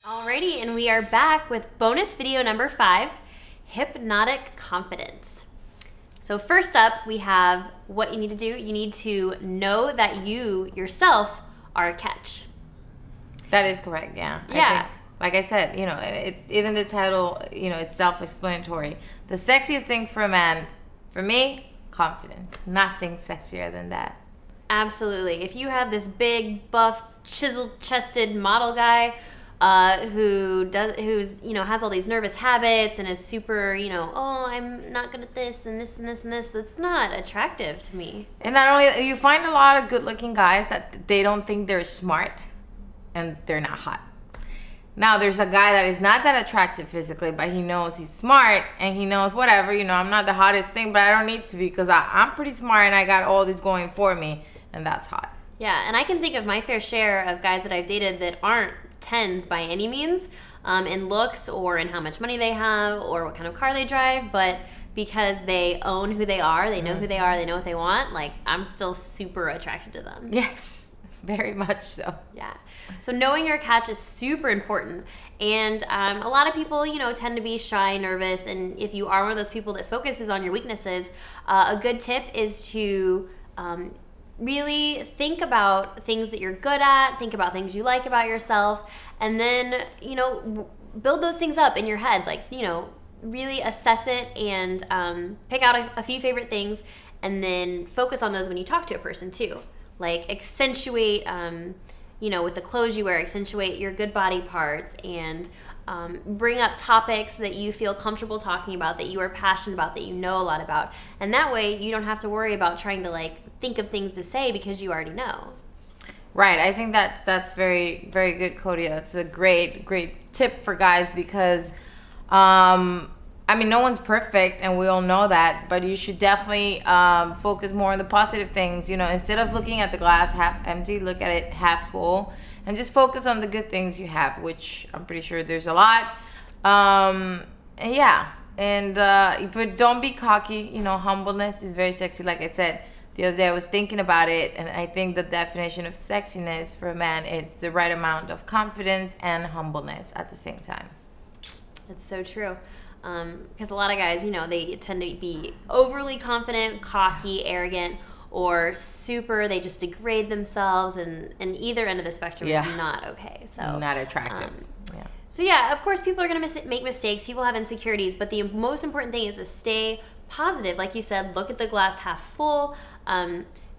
Alrighty, and we are back with bonus video number 5, Hypnotic Confidence. So first up, we have what you need to do. You need to know that you yourself are a catch. That is correct, yeah. Yeah. I think, like I said, even the title, it's self-explanatory. The sexiest thing for a man, for me, confidence. Nothing sexier than that. Absolutely. If you have this big, buff, chiseled-chested model guy who's has all these nervous habits and is super, oh, I'm not good at this and this and this and this, that's not attractive to me. And not only, you find a lot of good-looking guys that they don't think they're smart and they're not hot. Now, there's a guy that is not that attractive physically, but he knows he's smart and he knows whatever, I'm not the hottest thing, but I don't need to be because I'm pretty smart and I got all this going for me, and that's hot. Yeah, and I can think of my fair share of guys that I've dated that aren't 10s by any means in looks or in how much money they have or what kind of car they drive, but because they own who they are, they know who they are, they know what they want, like I'm still super attracted to them. Yes, very much so. Yeah. So knowing your catch is super important. And a lot of people, tend to be shy, nervous, and if you are one of those people that focuses on your weaknesses, a good tip is to really think about things that you're good at, think about things you like about yourself, and then, build those things up in your head. Like, really assess it and pick out a few favorite things and then focus on those when you talk to a person too. Like accentuate, with the clothes you wear, accentuate your good body parts and bring up topics that you feel comfortable talking about, that you are passionate about, that you know a lot about. And that way you don't have to worry about trying to think of things to say because you already know. Right. I think that's very, very good, Cody. That's a great tip for guys because, no one's perfect and we all know that, but you should definitely focus more on the positive things. Instead of looking at the glass half empty, look at it half full. And just focus on the good things you have, which I'm pretty sure there's a lot. But don't be cocky. Humbleness is very sexy. Like I said, the other day I was thinking about it, and I think the definition of sexiness for a man is the right amount of confidence and humbleness at the same time. That's so true. Because a lot of guys, they tend to be overly confident, cocky, arrogant, or they just degrade themselves, and either end of the spectrum is not okay. So not attractive. So of course people are going to make mistakes, people have insecurities, but the most important thing is to stay positive. Like you said, look at the glass half full.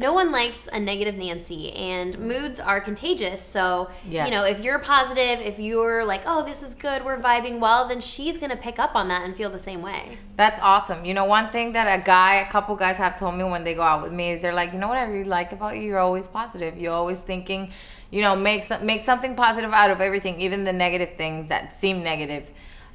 No one likes a negative Nancy, and moods are contagious. So, if you're positive, if you're like, oh, this is good, we're vibing well, then she's going to pick up on that and feel the same way. That's awesome. One thing that a couple guys have told me when they go out with me is they're like, what I really like about you, you're always positive. You're always thinking, make something positive out of everything, even the negative things that seem negative.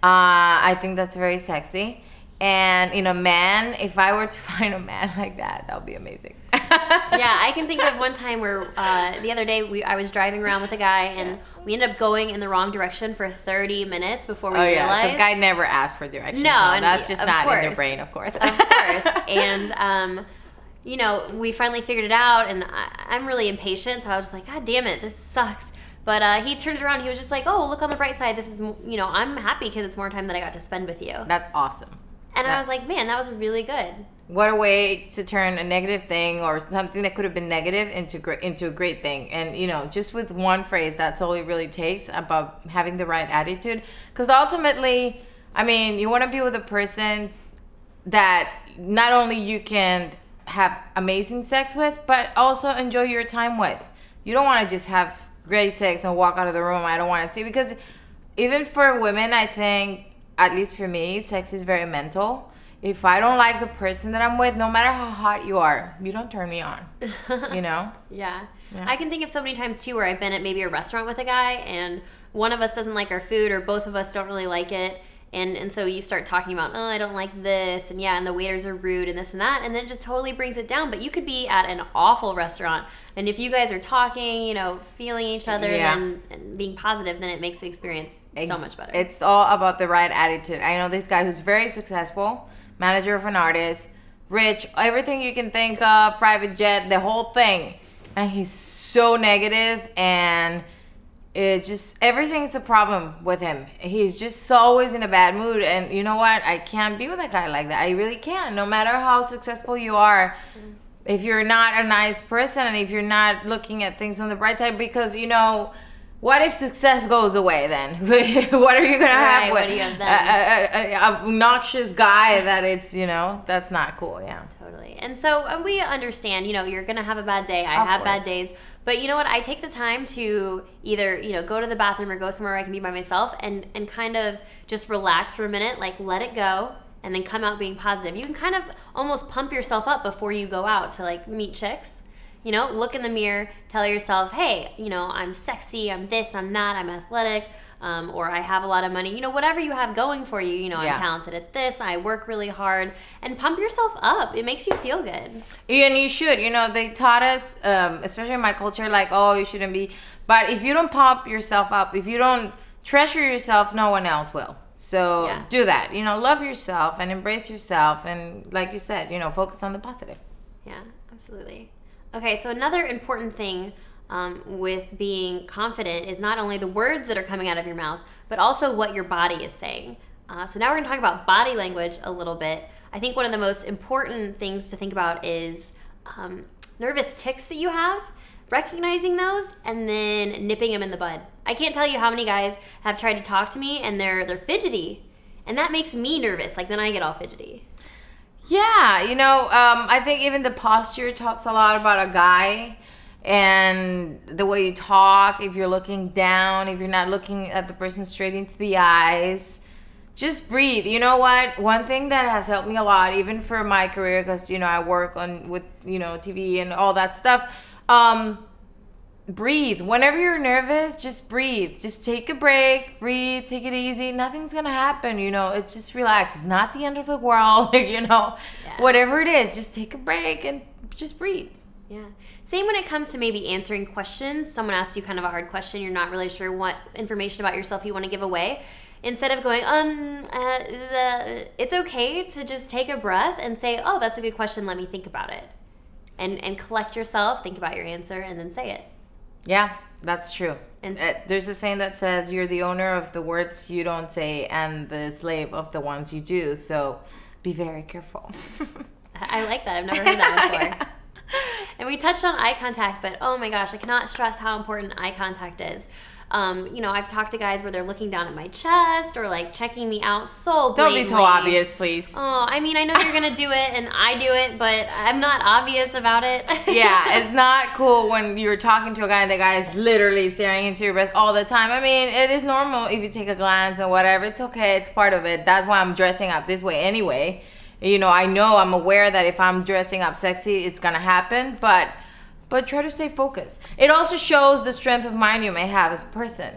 I think that's very sexy. And man, if I were to find a man like that, that would be amazing. I can think of one time where the other day I was driving around with a guy and we ended up going in the wrong direction for 30 minutes before we realized. Because guy never asked for directions. No, and that's just not in their brain, of course. Of course. And we finally figured it out, and I'm really impatient, so I was just like, God damn it, this sucks. But he turned around, he was just like, oh, look on the bright side. This is, I'm happy because it's more time that I got to spend with you. That's awesome. And I was like, man, that was really good. What a way to turn a negative thing or something that could have been negative into a great thing. And, just with one phrase, that's all it really takes about having the right attitude. Because ultimately, you want to be with a person that not only you can have amazing sex with, but also enjoy your time with. You don't want to just have great sex and walk out of the room. I don't want to see, because even for women, I think, at least for me, sex is very mental. If I don't like the person that I'm with, no matter how hot you are, you don't turn me on, Yeah. I can think of so many times, too, where I've been at maybe a restaurant with a guy, and one of us doesn't like our food, or both of us don't really like it, and so you start talking about, oh, I don't like this, and the waiters are rude, and this and that, and then it just totally brings it down. But you could be at an awful restaurant, and if you guys are talking, feeling each other, and being positive, then it makes the experience so much better. It's all about the right attitude. I know this guy who's very successful, manager of an artist, rich, everything you can think of, private jet, the whole thing. And he's so negative, and it just, everything's a problem with him. He's just always in a bad mood. And you know what? I can't be with a guy like that. I really can't. No matter how successful you are, if you're not a nice person and if you're not looking at things on the bright side, because, you know, what if success goes away then? What are you going to have with an obnoxious guy that it's, you know, that's not cool. Yeah. Totally. And so we understand, you know, you're going to have a bad day. I have bad days. But you know what? I take the time to either, you know, go to the bathroom or go somewhere where I can be by myself and kind of just relax for a minute, like let it go, and then come out being positive. You can kind of almost pump yourself up before you go out to like meet chicks. You know, look in the mirror, tell yourself, hey, you know, I'm sexy, I'm this, I'm that, I'm athletic, or I have a lot of money. You know, whatever you have going for you, you know, I'm talented at this, I work really hard, and pump yourself up. It makes you feel good. And you should. You know, they taught us, especially in my culture, like, oh, you shouldn't be. But if you don't pump yourself up, if you don't treasure yourself, no one else will. So do that. You know, love yourself and embrace yourself. And like you said, you know, focus on the positive. Yeah, absolutely. Okay, so another important thing with being confident is not only the words that are coming out of your mouth, but also what your body is saying. So now we're going to talk about body language a little bit. I think one of the most important things to think about is nervous tics that you have, recognizing those, and then nipping them in the bud. I can't tell you how many guys have tried to talk to me and they're fidgety, and that makes me nervous. Like then I get all fidgety. Yeah, you know, I think even the posture talks a lot about a guy and the way you talk, if you're looking down, if you're not looking at the person straight into the eyes. Just breathe. You know what? One thing that has helped me a lot, even for my career, because, you know, I work with, you know, TV and all that stuff. Breathe. Whenever you're nervous, just breathe. Just take a break, breathe, take it easy. Nothing's going to happen, you know. It's just relax. It's not the end of the world, you know. Whatever it is, just take a break and just breathe. Yeah. Same when it comes to maybe answering questions. Someone asks you kind of a hard question. You're not really sure what information about yourself you want to give away. Instead of going, it's okay to just take a breath and say, oh, that's a good question. Let me think about it. And collect yourself, think about your answer, and then say it. Yeah, that's true. And there's a saying that says you're the owner of the words you don't say and the slave of the ones you do. So be very careful. I like that. I've never heard that before. Yeah. And we touched on eye contact, but oh my gosh, I cannot stress how important eye contact is. You know, I've talked to guys where they're looking down at my chest or like checking me out so blatantly. Don't be so obvious, please. Oh, I mean, I know you're gonna do it and I do it, but I'm not obvious about it. Yeah, it's not cool when you're talking to a guy and the guy is literally staring into your breast all the time. I mean, it is normal if you take a glance and whatever. It's okay. It's part of it. That's why I'm dressing up this way anyway. You know, I'm aware that if I'm dressing up sexy, it's gonna happen, but try to stay focused. It also shows the strength of mind you may have as a person.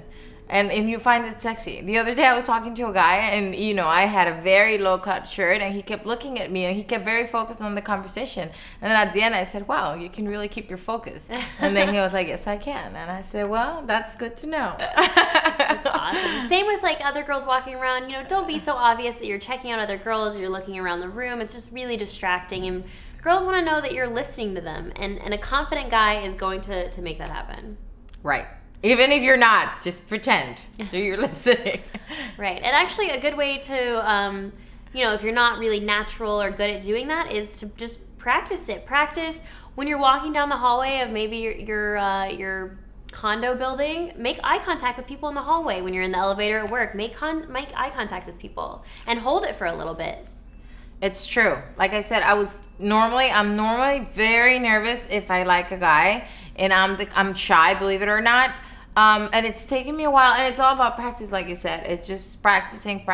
And you find it sexy. The other day I was talking to a guy and, you know, I had a very low-cut shirt and he kept looking at me and he kept very focused on the conversation. And then at the end I said, wow, you can really keep your focus. And then he was like, yes, I can. And I said, well, that's good to know. That's awesome. Same with like other girls walking around. You know, don't be so obvious that you're checking out other girls, you're looking around the room. It's just really distracting. And girls want to know that you're listening to them. And a confident guy is going to make that happen. Right. Even if you're not, just pretend you're listening. Right. And actually a good way to, you know, if you're not really natural or good at doing that is to just practice it. Practice when you're walking down the hallway of maybe your condo building. Make eye contact with people in the hallway. When you're in the elevator at work, make eye contact with people and hold it for a little bit. It's true. Like I said, I'm normally very nervous if I like a guy, and I'm shy, believe it or not. And it's taken me a while, and it's all about practice, like you said. It's just practicing,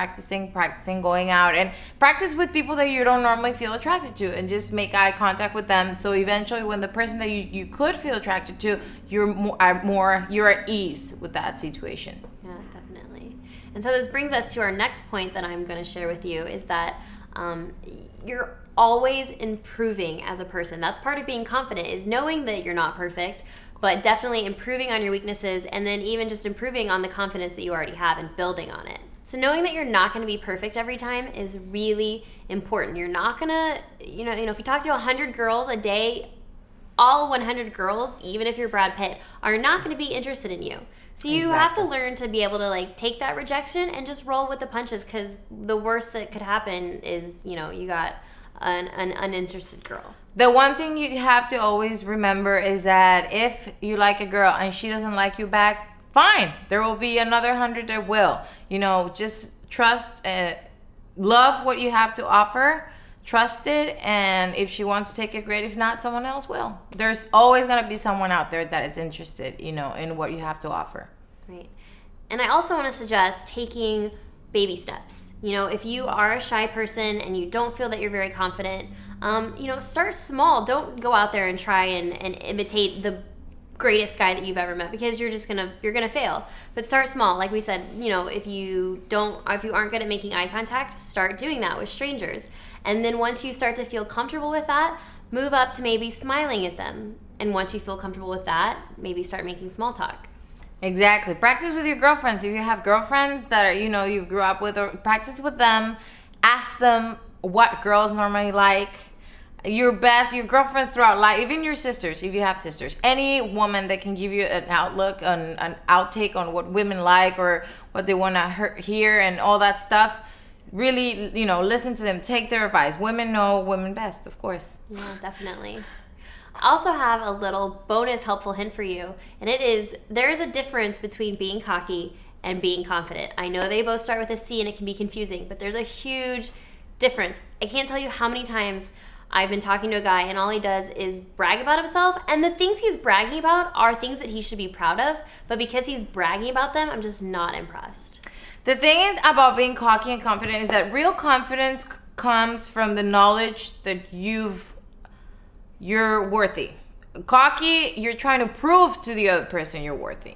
going out, and practice with people that you don't normally feel attracted to, and just make eye contact with them. So eventually, when the person that you could feel attracted to, you're at ease with that situation. Yeah, definitely. And so this brings us to our next point that I'm going to share with you is that you're always improving as a person. That's part of being confident, is knowing that you're not perfect, but definitely improving on your weaknesses and then even just improving on the confidence that you already have and building on it. So knowing that you're not going to be perfect every time is really important. You're not going to, you know, if you talk to 100 girls a day, all 100 girls, even if you're Brad Pitt, are not going to be interested in you. So you have to learn to be able to like take that rejection and just roll with the punches, because the worst that could happen is, you know, you got an uninterested girl. The one thing you have to always remember is that if you like a girl and she doesn't like you back, fine. There will be another 100 that will. You know, just trust, love what you have to offer. Trust it, and if she wants to take it, great. If not, someone else will. There's always going to be someone out there that is interested, you know, in what you have to offer. Right. And I also want to suggest taking baby steps. You know, if you are a shy person and you don't feel that you're very confident, you know, start small. Don't go out there and try and imitate the greatest guy that you've ever met, because you're gonna fail. But start small. Like we said, you know, if you aren't good at making eye contact, start doing that with strangers. And then once you start to feel comfortable with that, move up to maybe smiling at them. And once you feel comfortable with that, maybe start making small talk. Exactly. Practice with your girlfriends. If you have girlfriends that are, you know, you grew up with, or practice with them. Ask them what girls normally like. Your girlfriends throughout life, even your sisters, if you have sisters, any woman that can give you an outlook, an outtake on what women like or what they want to hear and all that stuff. Really, you know, listen to them, take their advice. Women know women best, of course. Yeah, definitely. I also have a little bonus helpful hint for you, and it is, there is a difference between being cocky and being confident. I know they both start with a C and it can be confusing, but there's a huge difference. I can't tell you how many times I've been talking to a guy and all he does is brag about himself, and the things he's bragging about are things that he should be proud of, but because he's bragging about them, I'm just not impressed. The thing is about being cocky and confident is that real confidence comes from the knowledge that you're worthy. Cocky, you're trying to prove to the other person you're worthy.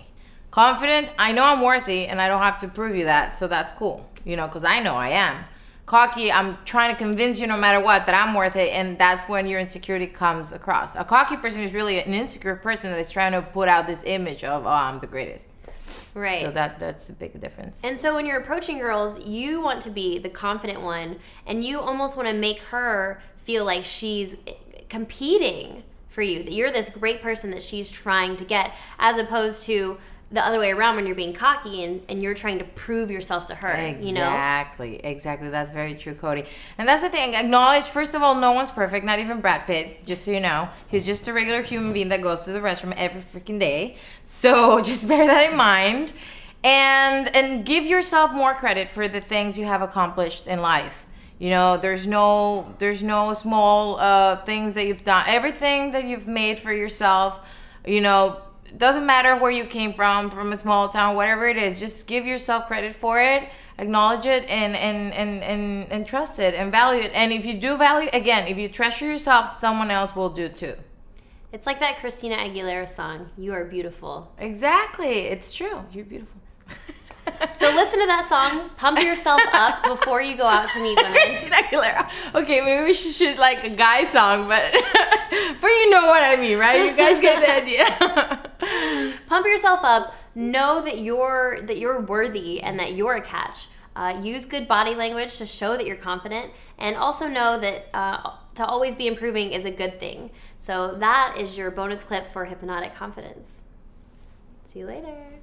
Confident, I know I'm worthy and I don't have to prove you that, so that's cool, you know, because I know I am. Cocky, I'm trying to convince you no matter what that I'm worth it, and that's when your insecurity comes across. A cocky person is really an insecure person that is trying to put out this image of, oh, I'm the greatest. Right. So that's a big difference. And so when you're approaching girls, you want to be the confident one, and you almost want to make her feel like she's competing for you, that you're this great person that she's trying to get, as opposed to the other way around when you're being cocky and you're trying to prove yourself to her. Exactly. You know? Exactly. That's very true, Cody. And that's the thing. Acknowledge, first of all, no one's perfect, not even Brad Pitt, just so you know. He's just a regular human being that goes to the restroom every freaking day. So just bear that in mind. And give yourself more credit for the things you have accomplished in life. You know, there's no small things that you've done. Everything that you've made for yourself, you know, doesn't matter where you came from a small town, whatever it is, just give yourself credit for it, acknowledge it, and trust it and value it. And if you do value, again, if you treasure yourself, someone else will do too. It's like that Christina Aguilera song, "You Are Beautiful." Exactly. It's true. You're beautiful. So listen to that song, pump yourself up before you go out to meet women. Christina Aguilera. Okay, maybe we should choose like a guy song, but you know what I mean, right? You guys get the idea. Pump yourself up. Know that you're worthy and that you're a catch. Use good body language to show that you're confident, and also know that to always be improving is a good thing. So that is your bonus clip for Hypnotic Confidence. See you later.